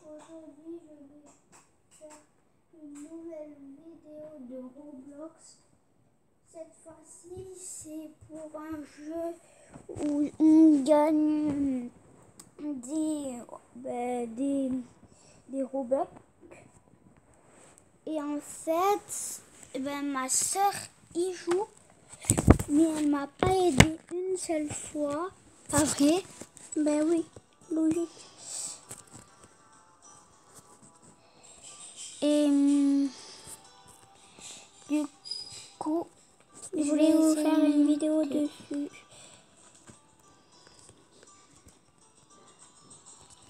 Aujourd'hui, je vais faire une nouvelle vidéo de Roblox. Cette fois-ci, c'est pour un jeu où on gagne des Robux. Et en fait, ma soeur y joue, mais elle m'a pas aidé une seule fois. Pas vrai? Ben oui, logique. Et du coup, je voulais vous faire une vidéo dessus.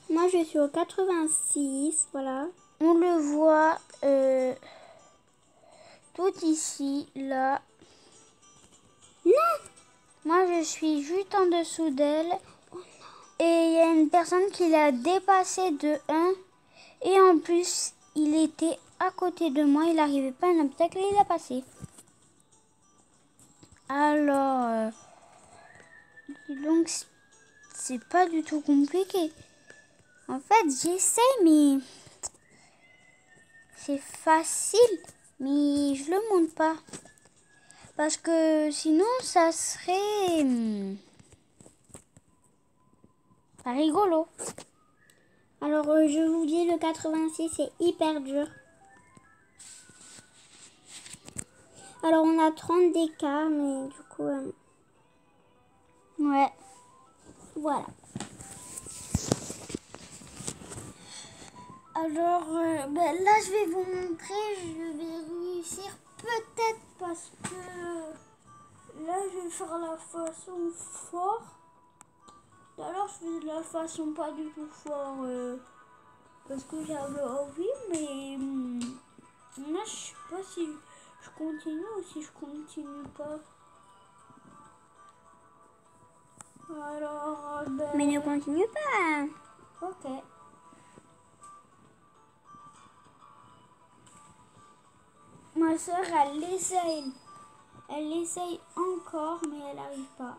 Moi, je suis au 86, voilà. On le voit tout ici, là. Non! Moi, je suis juste en dessous d'elle. Oh, et il y a une personne qui l'a dépassé de 1. Et en plus, il était à côté de moi. Il n'arrivait pas à un obstacle et il a passé. Alors, donc, c'est pas du tout compliqué. En fait, j'essaie, mais c'est facile. Mais je le montre pas. Parce que sinon, ça serait pas rigolo. Alors, je vous dis, le 86, c'est hyper dur. Alors, on a 30 d'écart, mais du coup... ouais. Voilà. Alors, là, je vais vous montrer. Je vais réussir peut-être parce que là, je vais faire la façon fort. Tout à l'heure, je fais la façon pas du tout fort parce que j'avais envie, mais là, je sais pas si je continue ou si je continue pas. Alors, mais ne continue pas. Ok. Ma soeur, elle essaye. Elle essaye encore, mais elle n'arrive pas.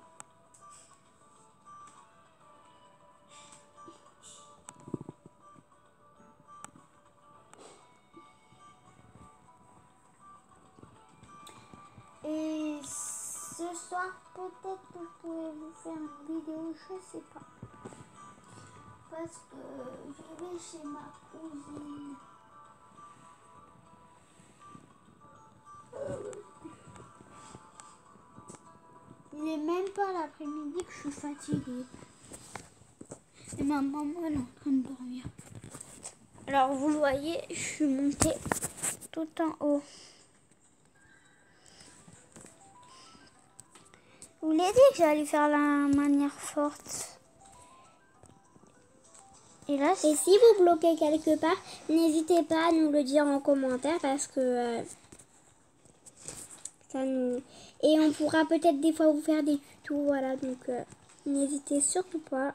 Et ce soir, peut-être que je pourrais vous faire une vidéo, je sais pas. Parce que je vais chez ma cousine. Il n'est même pas l'après-midi que je suis fatiguée. Et ma maman, elle est en train de dormir. Alors, vous le voyez, je suis montée tout en haut. Je vous l'ai dit que j'allais faire la manière forte. Et là, et si vous bloquez quelque part, n'hésitez pas à nous le dire en commentaire parce que ça nous... Et on pourra peut-être des fois vous faire des tutos, voilà, donc n'hésitez surtout pas.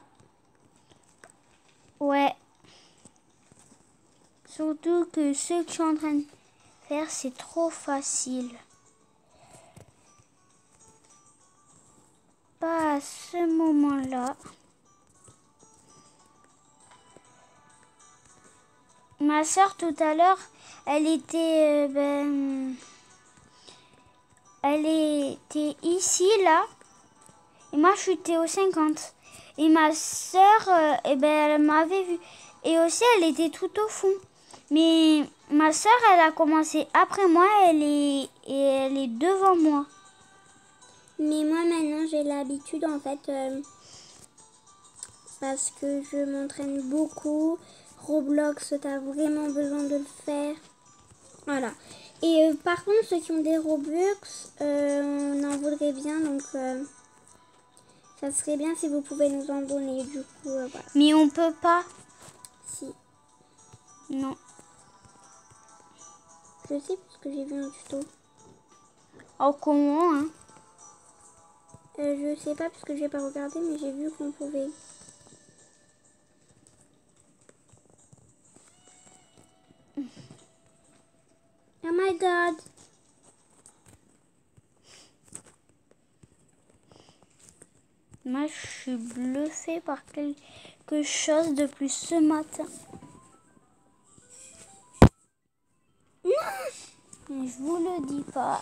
Ouais. Surtout que ce que je suis en train de faire, c'est trop facile. Pas à ce moment-là. Ma soeur, tout à l'heure, elle était ici, là. Et moi, je suis au 50. Et ma soeur, elle m'avait vu. Et aussi, elle était tout au fond. Mais ma soeur, elle a commencé après moi. Elle est devant moi. Mais moi, maintenant, j'ai l'habitude, en fait, parce que je m'entraîne beaucoup. Roblox, t'as vraiment besoin de le faire. Voilà. Et par contre, ceux qui ont des Robux, on en voudrait bien, donc ça serait bien si vous pouvez nous en donner, du coup, voilà. Mais on peut pas. Si. Non. Je sais parce que j'ai vu un tuto. Oh, comment, hein? Je sais pas parce que j'ai pas regardé, mais j'ai vu qu'on pouvait. Oh my god! Moi, je suis bluffée par quelque chose de plus ce matin. Non, je vous le dis pas.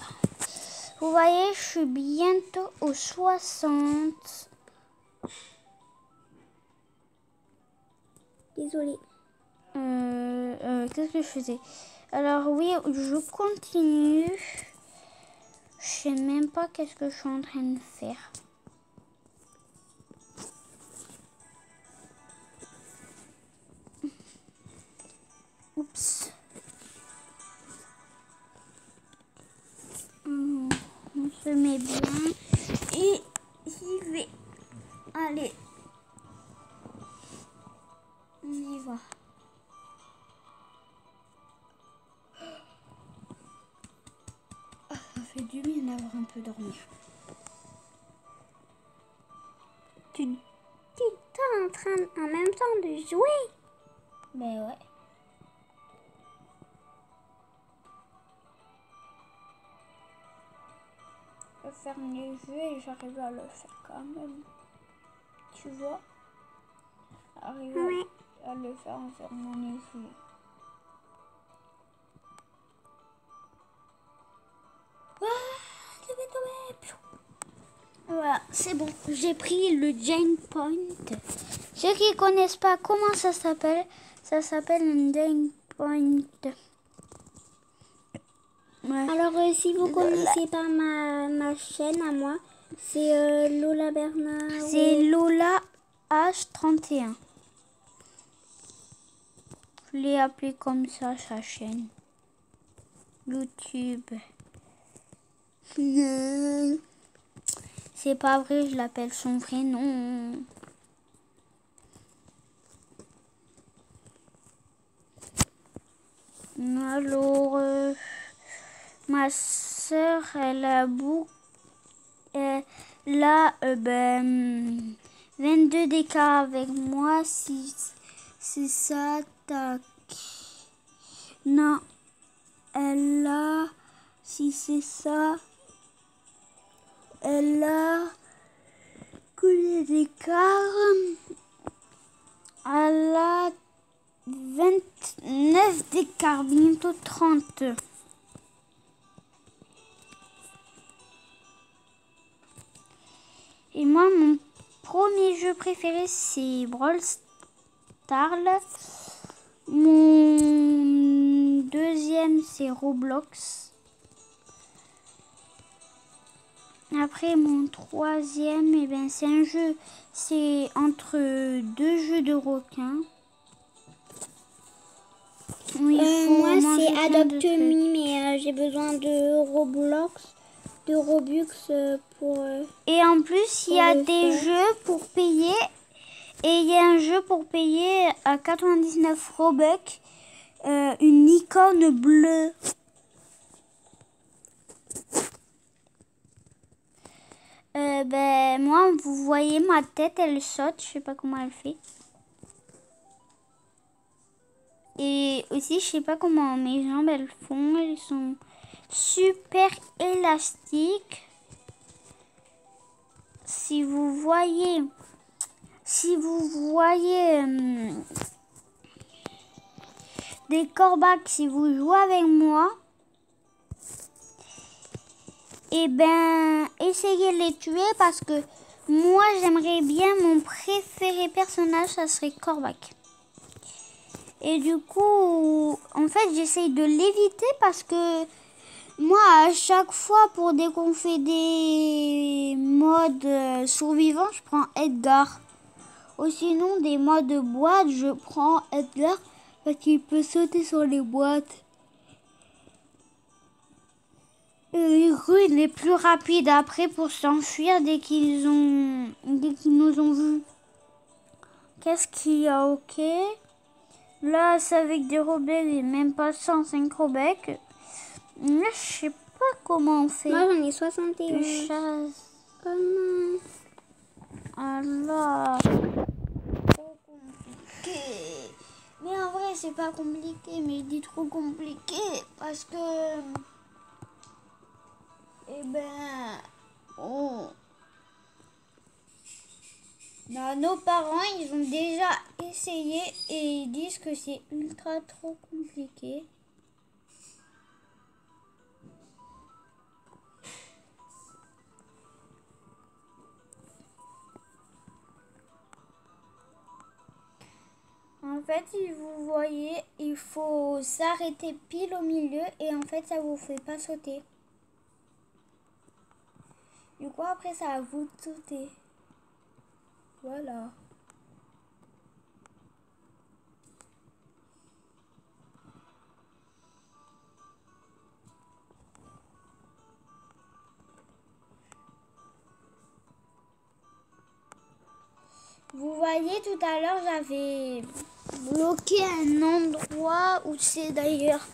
Vous voyez, je suis bientôt aux 60. Désolée. Qu'est-ce que je faisais? Alors oui, je continue. Je sais même pas qu'est-ce que je suis en train de faire. Oups. On se met bien. Et j'y vais. Allez. On y va. Ah, ça fait du bien d'avoir un peu dormi. Tu es en train en même temps de jouer? Ben ouais. Je ferme les yeux et j'arrive à le faire quand même. Tu vois? Arriver Ouais. à le faire en fermant les yeux. Voilà, c'est bon. J'ai pris le Jane Point. Ceux qui connaissent pas comment ça s'appelle un Jane Point. Ouais. Alors, si vous connaissez pas ma chaîne à moi, c'est Lola Bernard. C'est Lola H31. Je l'ai appelé comme ça, sa chaîne. YouTube. C'est pas vrai, je l'appelle son vrai nom. Alors, ma soeur, elle a 22 d'écart avec moi. Si ça, tac. Non, elle a, si c'est ça, elle a combien d'écart? Elle a 29 d'écart, bientôt 30. Et moi, mon premier jeu préféré, c'est Brawl Stars. Mon deuxième, c'est Roblox. Après, mon troisième, eh ben, c'est un jeu, c'est entre deux jeux de requins. Moi, c'est Adopt Me, mais j'ai besoin de Roblox, de Robux pour... Et en plus, il y a des jeux pour payer. Et il y a un jeu pour payer à 99 Robux, une icône bleue. Moi, vous voyez ma tête, elle saute, je sais pas comment elle fait. Et aussi, je sais pas comment mes jambes elles font, elles sont super élastiques. Si vous voyez des corbacs, si vous jouez avec moi, et ben essayez de les tuer parce que moi j'aimerais bien, mon préféré personnage ça serait Corbac. Et du coup en fait j'essaye de l'éviter parce que moi à chaque fois pour dès qu'on fait des modes survivants je prends Edgar. Ou sinon des modes boîte je prends Edgar parce qu'il peut sauter sur les boîtes. Du coup, il est plus rapide après pour s'enfuir dès qu'ils nous ont vus. Qu'est-ce qu'il y a? Ok. Là, c'est avec des Robux et même pas 105 Robux. Là, je sais pas comment on fait. Moi, j'en ai 61. Chasse. Comment? Alors, trop compliqué. Mais en vrai, c'est pas compliqué, mais je dis trop compliqué parce que... Eh ben, nos parents, ils ont déjà essayé et ils disent que c'est ultra trop compliqué. fait, si vous voyez, il faut s'arrêter pile au milieu et en fait, ça vous fait pas sauter. Du coup, après, ça va vous de sauter. Voilà. Vous voyez, tout à l'heure, j'avais bloqué un endroit où c'est d'ailleurs...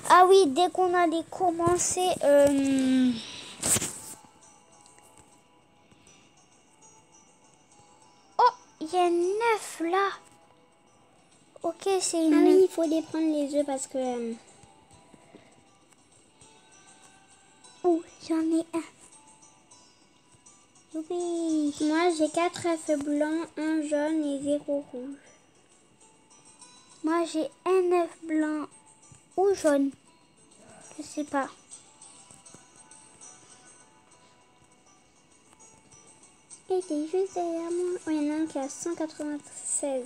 Ah oui, dès qu'on allait commencer... Oh, il y a 9 là. Ok, c'est une... Ah oui, il faut les prendre les œufs parce que... Oh, j'en ai un. Oui. Moi, j'ai 4 œufs blancs, 1 jaune et 0 rouge. Moi, j'ai un œuf blanc ou jaune. Je sais pas. Et t'es juste derrière moi. Oh, il y en a un qui a 196.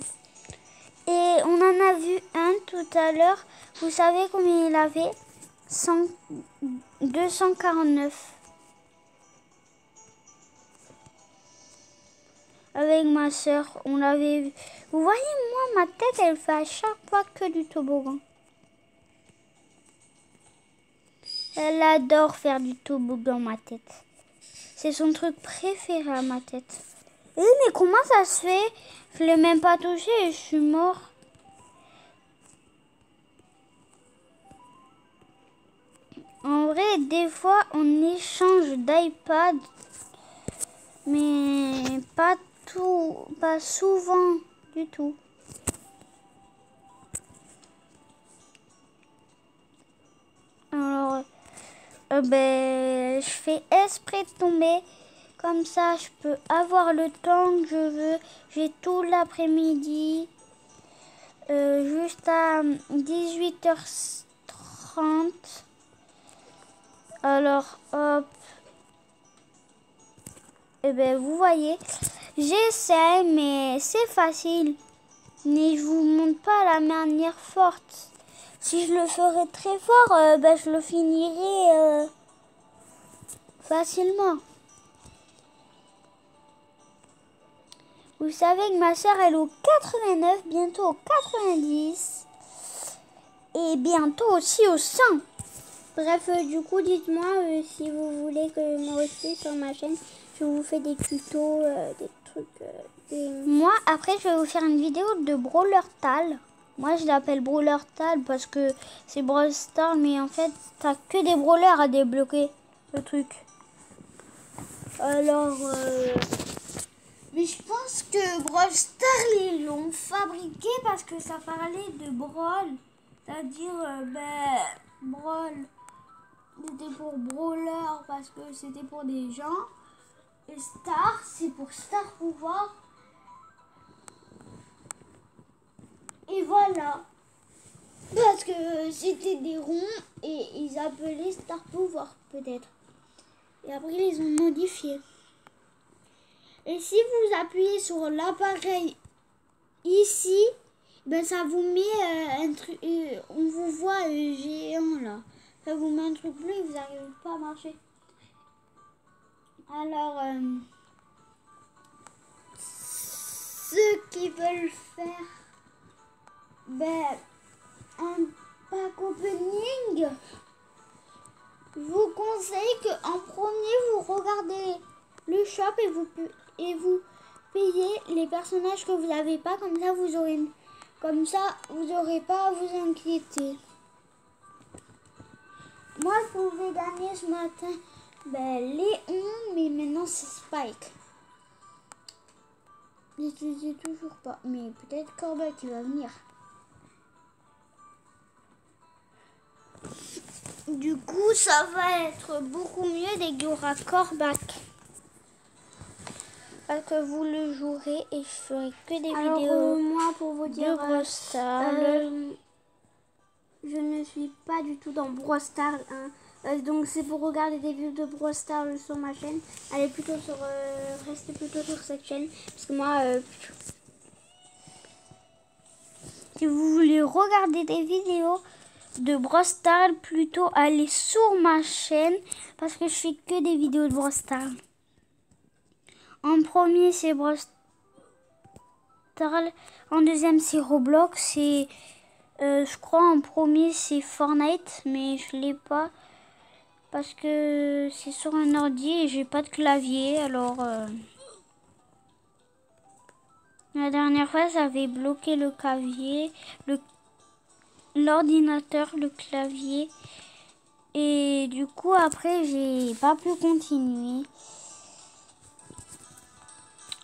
Et on en a vu un tout à l'heure. Vous savez combien il avait? 249. Avec ma soeur, on l'avait vu. Vous voyez, moi, ma tête, elle fait à chaque fois que du toboggan. Elle adore faire du toboggan, ma tête. C'est son truc préféré à ma tête. Eh, mais comment ça se fait? Je l'ai même pas touché et je suis mort. En vrai, des fois, on échange d'iPad. Mais pas souvent du tout. Alors, je fais exprès de tomber. Comme ça, je peux avoir le temps que je veux. J'ai tout l'après-midi. Juste à 18h30. Alors, hop. Vous voyez, j'essaie, mais c'est facile. Mais je vous montre pas la manière forte. Si je le ferais très fort, je le finirais facilement. Vous savez que ma soeur, elle est au 89, bientôt au 90. Et bientôt aussi au 100. Bref, du coup, dites-moi si vous voulez que moi aussi sur ma chaîne, je vous fais des tutos, des trucs. Moi, après, je vais vous faire une vidéo de Brawler Tal. Moi, je l'appelle Brawler Tal parce que c'est Brawl Stars, mais en fait, t'as que des brawlers à débloquer, le truc. Alors, mais je pense que Brawl Stars, ils l'ont fabriqué parce que ça parlait de Brawl. C'est-à-dire, Brawl, c'était pour Brawler parce que c'était pour des gens. Et Star, c'est pour Star Pouvoir. Et voilà. Parce que c'était des ronds et ils appelaient Star Pouvoir peut-être. Et après ils les ont modifiés. Et si vous appuyez sur l'appareil ici, ça vous met un truc. On vous voit géant là. Ça vous met un truc bleu et vous n'arrivez pas à marcher. Alors, ceux qui veulent faire un pack opening, je vous conseille qu'en premier vous regardez le shop et vous payez les personnages que vous n'avez pas, comme ça vous aurez pas à vous inquiéter. Moi je pouvais gagner ce matin Léon, mais maintenant c'est Spike. Je n'utilisais toujours pas, mais peut-être Corbeau qui va venir. Du coup, ça va être beaucoup mieux dès qu'il y aura Corbac. Parce que vous le jouerez et je ferai que des vidéos. Moi, pour vous dire, de Brawl Stars. Je ne suis pas du tout dans Brawl Stars. Donc c'est pour regarder des vidéos de Brawl Stars sur ma chaîne. Allez plutôt restez plutôt sur cette chaîne. Parce que moi... Si vous voulez regarder des vidéos de Brawl Stars, plutôt allez sur ma chaîne parce que je fais que des vidéos de Brawl Stars. En premier c'est Brawl Stars, en deuxième c'est Roblox et je crois en premier c'est Fortnite, mais je l'ai pas parce que c'est sur un ordi et j'ai pas de clavier. Alors la dernière fois j'avais bloqué le clavier, l'ordinateur, le clavier. Et du coup, après, j'ai pas pu continuer.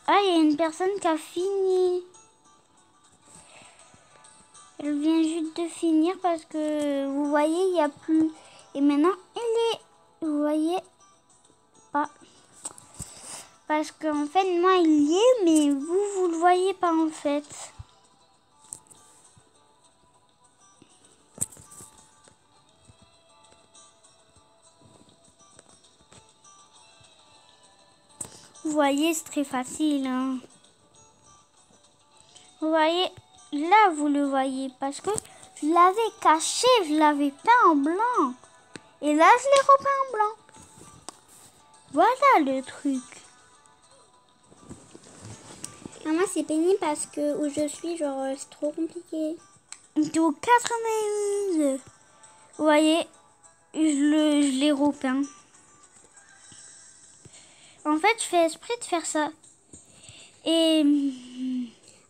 Ah, il y a une personne qui a fini. Elle vient juste de finir parce que, vous voyez, il n'y a plus. Et maintenant, elle est... Vous voyez pas. Parce qu'en fait, moi, il y est, mais vous le voyez pas en fait. Vous voyez, c'est très facile. Hein. Vous voyez, là, vous le voyez parce que je l'avais caché, je l'avais peint en blanc. Et là, je l'ai repeint en blanc. Voilà le truc. Ah, moi, c'est pénible parce que où je suis, genre, c'est trop compliqué. Au 91. Vous voyez, je l'ai repeint. En fait, je fais exprès de faire ça. Et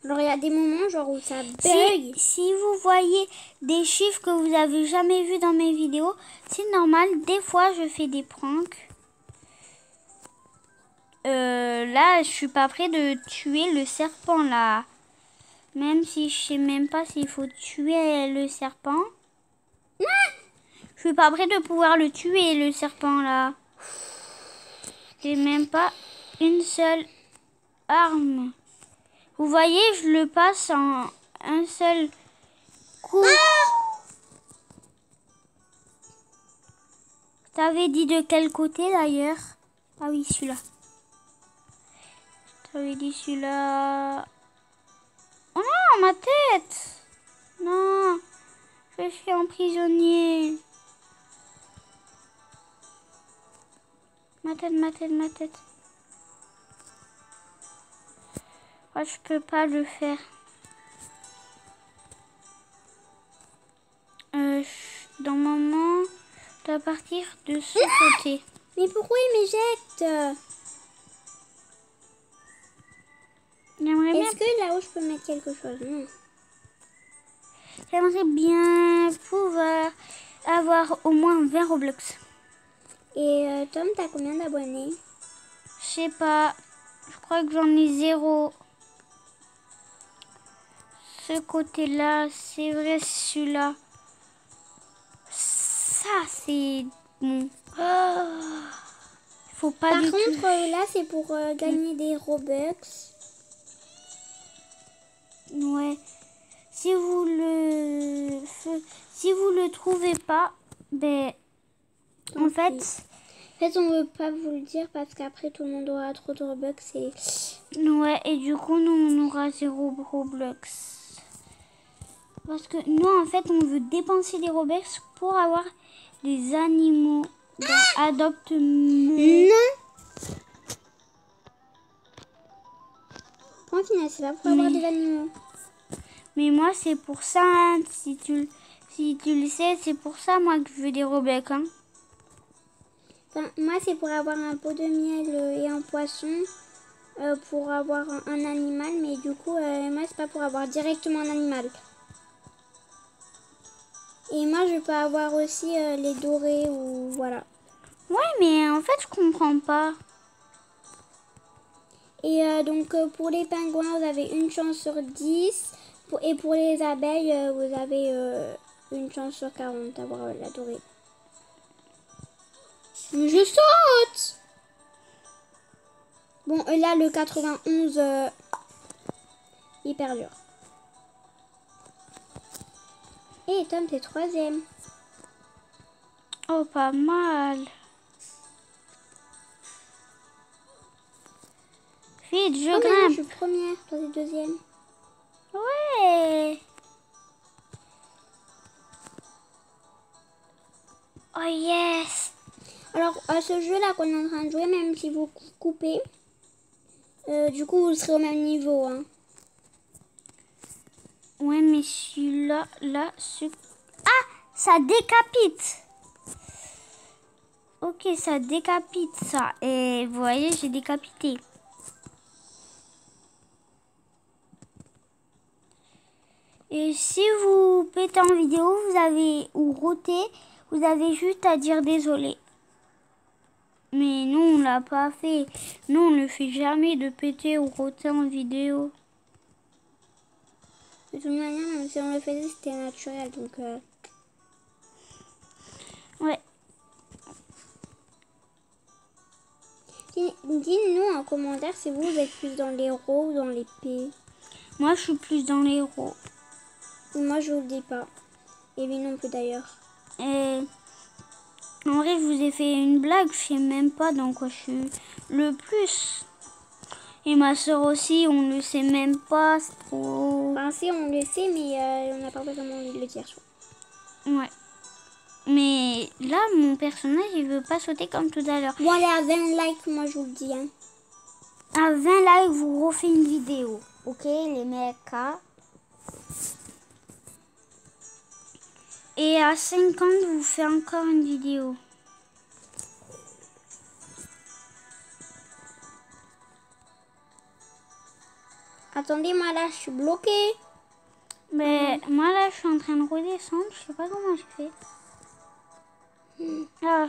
alors, il y a des moments, genre, où ça bug. Si vous voyez des chiffres que vous avez jamais vus dans mes vidéos, c'est normal. Des fois, je fais des pranks. Là, je suis pas prêt de tuer le serpent, là. Même si je sais même pas s'il faut tuer le serpent. Je suis pas prêt de pouvoir le tuer, le serpent, là. J'ai même pas une seule arme. Vous voyez, je le passe en un seul coup. T'avais dit de quel côté, d'ailleurs? Ah oui, celui-là. T'avais dit celui-là. Oh non, ma tête! Non, je suis un prisonnier. Ma tête, ma tête, ma tête. Oh, je peux pas le faire. Dans mon moment, je dois partir de ce côté. Mais pourquoi il m'éjecte? Est-ce que là-haut, je peux mettre quelque chose? Non. J'aimerais bien pouvoir avoir au moins 20 Roblox. Et Tom, t'as combien d'abonnés? Je sais pas. Je crois que j'en ai 0. Ce côté-là, c'est vrai, celui-là. Ça, c'est bon. Oh, faut pas Par du contre, tout. là, c'est pour gagner des Robux. Ouais. Si vous le trouvez pas, ben, en fait, on veut pas vous le dire parce qu'après tout le monde aura trop de Robux et... ouais, et du coup, nous, on aura 0 Roblox. Parce que nous, en fait, on veut dépenser des Robux pour avoir des animaux dans Adopte-me. Non. Tranquille, c'est pas pour avoir des animaux. Mais moi, c'est pour ça, hein, si tu le sais, c'est pour ça, moi, que je veux des Robux, hein. Enfin, moi, c'est pour avoir un pot de miel et un poisson, pour avoir un animal, mais du coup, moi, c'est pas pour avoir directement un animal. Et moi, je peux avoir aussi les dorés ou voilà. Ouais, mais en fait, je comprends pas. Et donc, pour les pingouins, vous avez une chance sur 10. Et pour les abeilles, vous avez une chance sur 40 d'avoir la dorée. Mais je saute! Bon, là, le 91, hyper dur. Et Tom, t'es 3e. Oh, pas mal. Vite, je Oh, mais non, grimpe. je suis première, toi t'es 2e. Ouais. Oh yes. Alors, à ce jeu-là qu'on est en train de jouer, même si vous coupez, du coup, vous serez au même niveau. Hein. Ouais, mais celui-là, Ah, ça décapite. Ok, ça décapite ça. Et vous voyez, j'ai décapité. Et si vous pétez en vidéo, ou rotez, vous avez juste à dire désolé. Mais nous, on l'a pas fait. Nous, on ne fait jamais de péter ou roter en vidéo. De toute manière, même si on le faisait, c'était naturel. Donc, Ouais. Dites-nous en commentaire si vous êtes plus dans les héros ou dans les P. Moi, je suis plus dans les héros. Moi, je vous le dis pas. Et lui non plus d'ailleurs. Et en vrai, je vous ai fait une blague. Je sais même pas dans quoi je suis le plus. Et ma soeur aussi, on ne sait même pas. C'est trop... Enfin, si, on le sait, mais on n'a pas vraiment envie de le dire. Ouais. Mais là, mon personnage, il veut pas sauter comme tout à l'heure. Bon, allez, à 20 likes, moi, je vous le dis. Hein. À 20 likes, vous refait une vidéo. Ok, les mecs. Et à 50, vous faites encore une vidéo. Attendez, moi, là, je suis bloquée. Mais moi, là, je suis en train de redescendre. Je sais pas comment j'ai fait. Ah,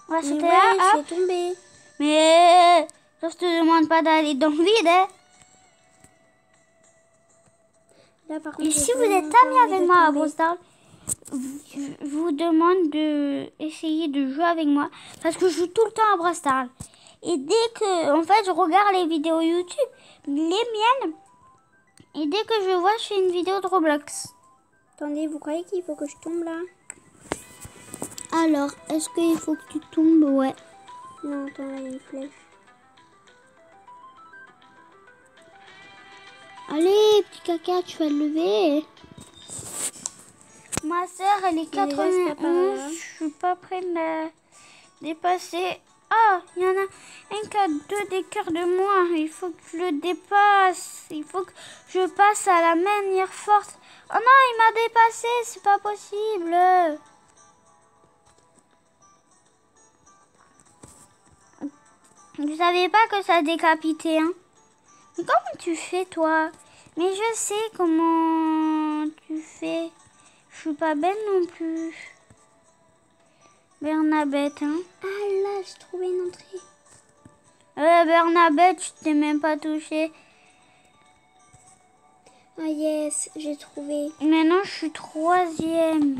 on va sauter là. Je suis tombée. Mais je te demande pas d'aller dans le vide. Hein. Là, par contre, Et si vous êtes amis avec moi à Brawl Stars, je vous demande de essayer de jouer avec moi. Parce que je joue tout le temps à Brawl Stars. Et dès que, en fait, je regarde les vidéos YouTube, les miennes. Et dès que je vois, je fais une vidéo de Roblox. Attendez, vous croyez qu'il faut que je tombe là? Alors, est-ce qu'il faut que tu tombes? Ouais. Non, attends, là, il y a une flèche. Allez, petit caca, tu vas le lever. Ma soeur, elle est 91. Je suis pas prête de la dépasser. Ah, il y en a un qui a 2 d'écart de moi. Il faut que je le dépasse. Il faut que je passe à la manière forte. Oh non, il m'a dépassé. C'est pas possible. Je savais pas que ça décapitait. Hein. Mais comment tu fais, toi? Mais je sais comment tu fais. Je suis pas belle non plus. Bernabette, hein. Ah là, j'ai trouvé une entrée. Bernabette, je t'ai même pas touché. Ah yes, j'ai trouvé. Maintenant, je suis 3e.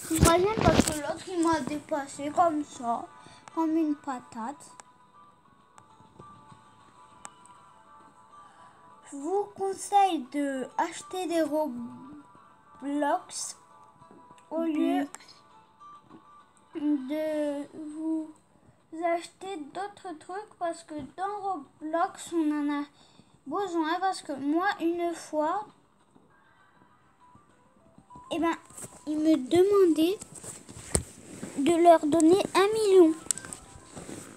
Je suis 3e parce que l'autre, il m'a dépassé comme ça. Comme une patate. Je vous conseille de acheter des Roblox au lieu de vous acheter d'autres trucs parce que dans Roblox on en a besoin parce que moi une fois ils me demandaient de leur donner 1 million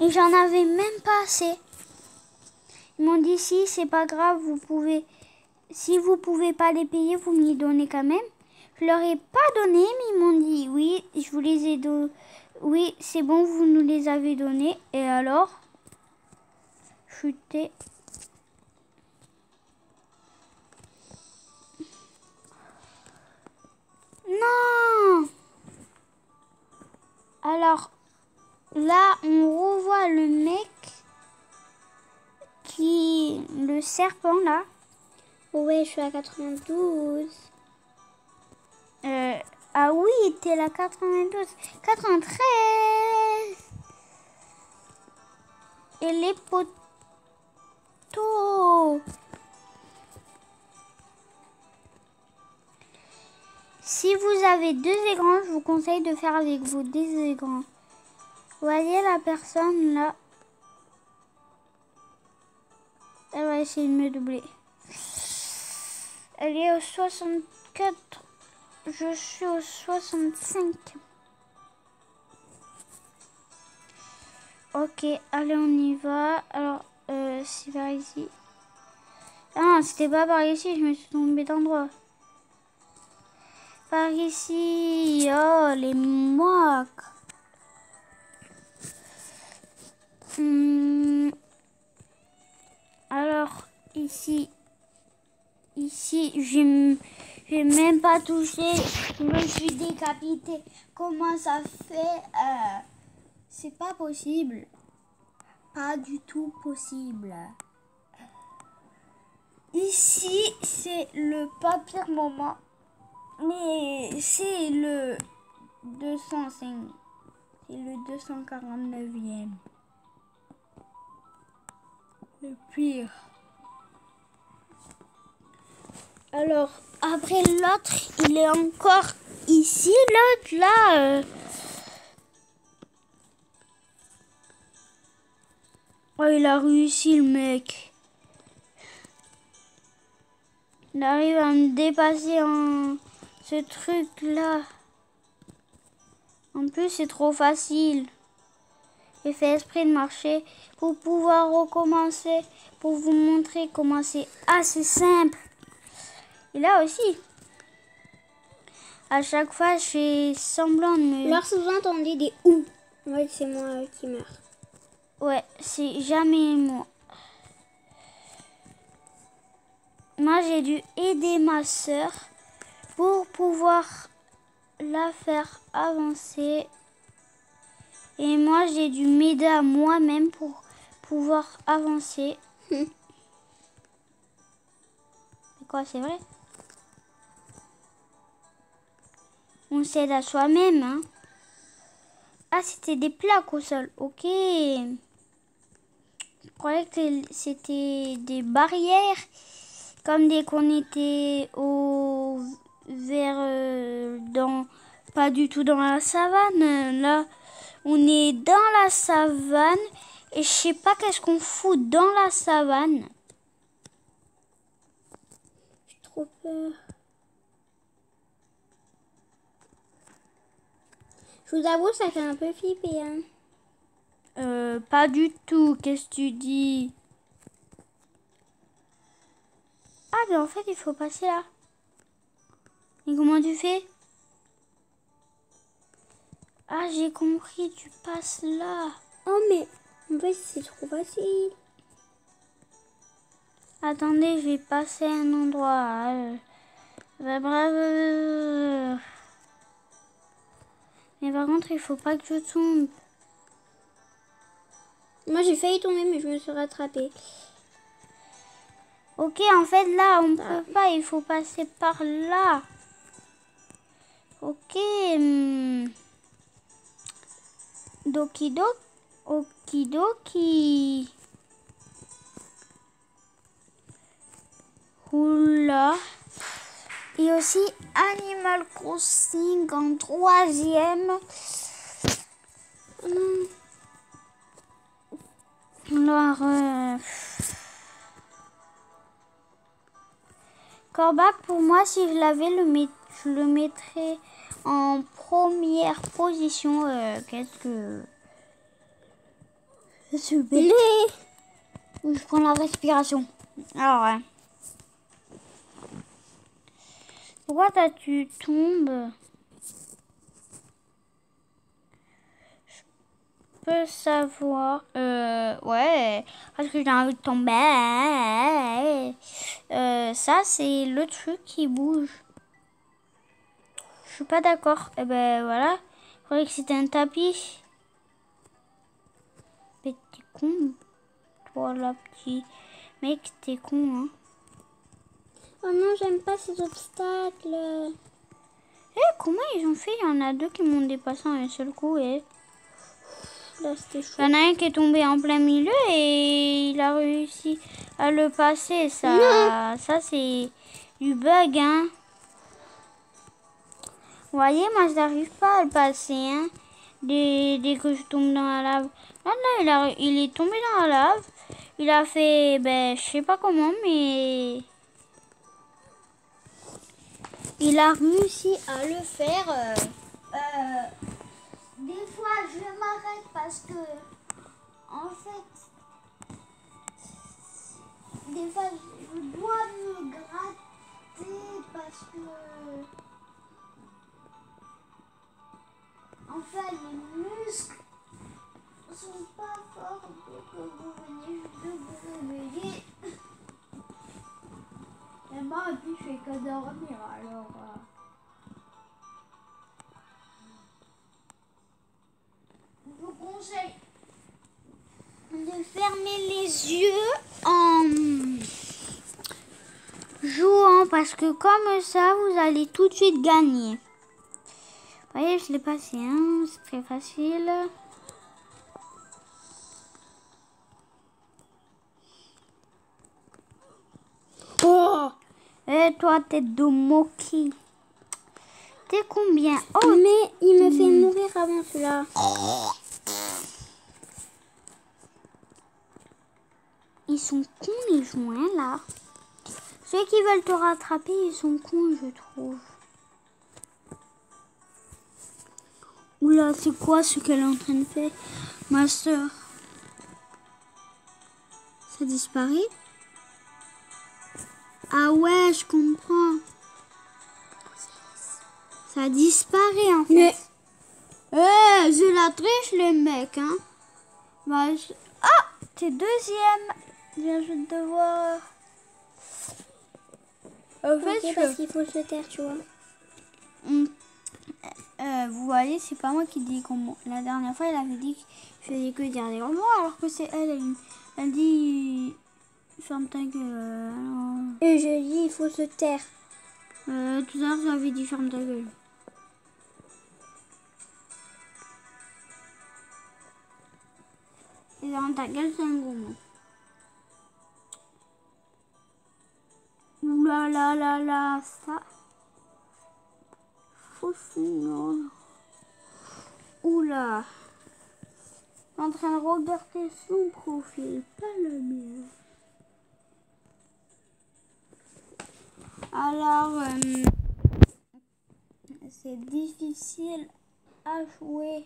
et j'en avais même pas assez. Ils m'ont dit si c'est pas grave, si vous pouvez pas les payer, vous me les donnez quand même. Je leur ai pas donné, mais ils m'ont dit oui, je vous les ai donnés. Oui, c'est bon, vous nous les avez donnés. Et alors, chuter. Non. Alors, là, on revoit le mec le serpent là. Ouais, je suis à 92. Ah oui, t'es la 92. 93. Et les poteaux. Si vous avez 2 écrans, je vous conseille de faire avec vos 2 écrans. Vous voyez la personne là. Elle va essayer de me doubler. Elle est au 64. Je suis au 65. Ok, allez, on y va. Alors, c'est par ici. Ah non, c'était pas par ici, je me suis tombée d'endroit. Par ici. Oh, les mocs. Alors, ici, j'ai même pas touché. Je me suis décapité. Comment ça fait? C'est pas possible. Pas du tout possible. Ici, c'est le pas pire moment. Mais c'est le 205. C'est le 249e. Le pire. Alors, après l'autre, il est encore ici. L'autre, là. Oh, il a réussi, le mec. Il arrive à me dépasser en ce truc-là. En plus, c'est trop facile. J'ai fait exprès de marcher pour pouvoir recommencer, pour vous montrer comment c'est assez simple. Et là aussi, à chaque fois, je fais semblant de me... Alors, si vous entendez des ou, ouais, c'est moi qui meurs. Ouais, c'est jamais moi. Moi, j'ai dû aider ma sœur pour pouvoir la faire avancer. Et moi, j'ai dû m'aider à moi-même pour pouvoir avancer. C'est quoi, c'est vrai? On s'aide à soi-même, hein. Ah, c'était des plaques au sol. Ok. Je croyais que c'était des barrières. Comme dès qu'on était pas du tout dans la savane. Là, on est dans la savane. Et je sais pas qu'est-ce qu'on fout dans la savane. J'ai trop peur. Je vous avoue, ça fait un peu flipper, hein. Pas du tout. Qu'est-ce que tu dis? Ah, mais en fait, il faut passer là. Et comment tu fais? Ah, j'ai compris, tu passes là. Oh, mais en fait, c'est trop facile. Attendez, je vais passer à un endroit. Bravo. Mais par contre, il faut pas que je tombe. Moi, j'ai failli tomber, mais je me suis rattrapée. Ok, en fait, là, on peut pas. Il faut passer par là. Ok. Okidoki. Oula. Et aussi Animal Crossing en 3e. Alors, Corbac, pour moi, si je l'avais, je le mettrais en première position. Qu'est-ce que... Je prends la respiration. Alors, pourquoi tu tombes? Je peux savoir. Ouais, parce que j'ai envie de tomber. Ça, c'est le truc qui bouge. Je suis pas d'accord. Eh ben voilà. Je croyais que c'était un tapis. Petit con. Toi là, petit mec, t'es con, hein. Oh non, j'aime pas ces obstacles. Comment ils ont fait? Il y en a 2 qui m'ont dépassé en un seul coup. Là, c'était chaud. Il y en a un qui est tombé en plein milieu et il a réussi à le passer. Ça c'est du bug, hein. Vous voyez, moi, je n'arrive pas à le passer, hein. Dès que je tombe dans la lave. Là, il est tombé dans la lave. Il a fait, je sais pas comment, mais... il a réussi à le faire. Des fois, je m'arrête parce que En fait, des fois, je dois me gratter parce que, en fait, les muscles sont pas forts dès que vous venez de vous réveiller. Et moi, et puis, je fais que dormir, alors... je vous conseille de fermer les yeux en jouant parce que comme ça, vous allez tout de suite gagner. Vous voyez, je l'ai passé, hein, c'est très facile. Oh! Et toi, tête de moquille. T'es combien? Oh, mais il me fait mourir avant cela. Ils sont cons les joints là. Ceux qui veulent te rattraper, ils sont cons, je trouve. Oula, c'est quoi ce qu'elle est en train de faire, ma soeur? Ça disparaît? Ah ouais, je comprends. Ça disparaît en fait. Mais je la triche les mecs, hein. Bah, ah, t'es deuxième. Bien, je vais devoir... En fait, okay, parce qu'il faut se taire, tu vois. Vous voyez, c'est pas moi qui dis comment. La dernière fois, elle avait dit que je faisais que dire des gros mots, alors que c'est elle dit ferme ta gueule. Et je dis, il faut se taire. Tout à l'heure, j'avais dit ferme ta gueule. Et ferme ta gueule, c'est un gros mot. Oula là là là, ça. Faux signal. Oula. En train de regarder son profil, pas le mien. Alors, c'est difficile à jouer.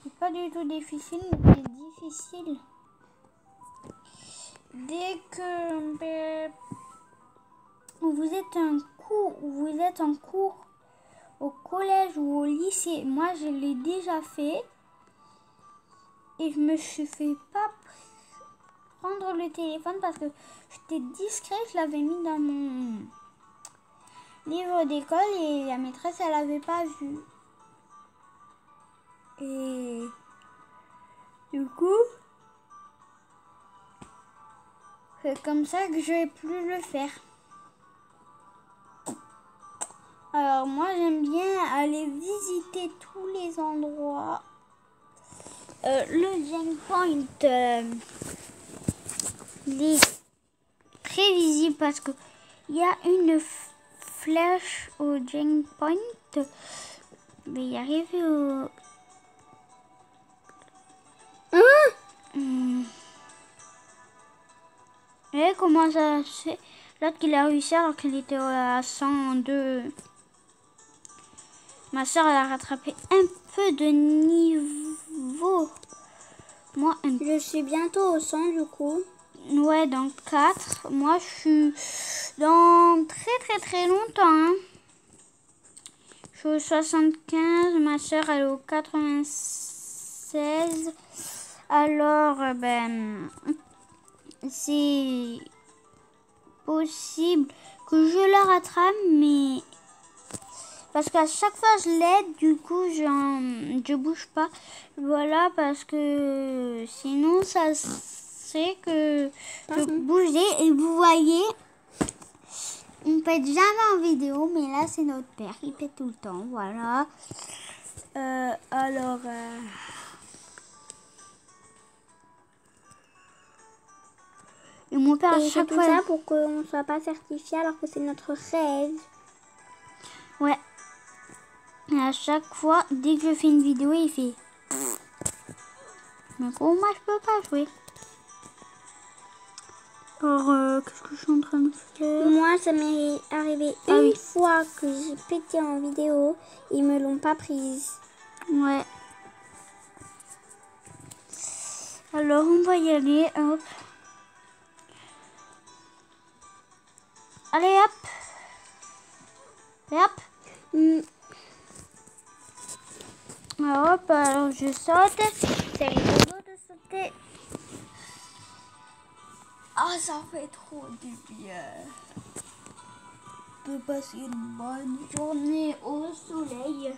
C'est pas du tout difficile, mais c'est difficile. Dès que vous êtes en cours au collège ou au lycée, moi je l'ai déjà fait et je me suis fait pas prendre le téléphone parce que j'étais discret, je l'avais mis dans mon livre d'école et la maîtresse elle avait pas vu. Et du coup, c'est comme ça que je vais plus le faire. Alors moi j'aime bien aller visiter tous les endroits. Le Jeng Point, il est très visible parce que il y a une flèche au Jeng Point. Mais y arriver au... Et comment ça se fait? L'autre qu'il a réussi alors qu'il était à 102. Ma soeur elle a rattrapé un peu de niveau. Moi, Je suis bientôt au 100 du coup. Ouais, dans 4. Moi, je suis dans très longtemps. Hein. Je suis au 75. Ma soeur, elle est au 96. Alors, c'est possible que je la rattrape, mais... Parce qu'à chaque fois, je l'aide, du coup, je bouge pas. Voilà, parce que sinon, ça c'est que je bougeais. Et vous voyez, on pète jamais en vidéo, mais là, c'est notre père. Il pète tout le temps, voilà. Et mon père, à Et chaque tout fois... ça pour qu'on ne soit pas certifié alors que c'est notre rêve. Ouais. Et à chaque fois, dès que je fais une vidéo, il fait... Mais comment moi, je peux pas jouer? Alors, qu'est-ce que je suis en train de faire? Moi, ça m'est arrivé une fois que j'ai pété en vidéo. Ils me l'ont pas prise. Ouais. Alors, on va y aller. Hop. Allez, hop. Et hop. Hop, alors je saute. C'est rigolo de sauter. Ah, ça fait trop du bien de passer une bonne journée au soleil.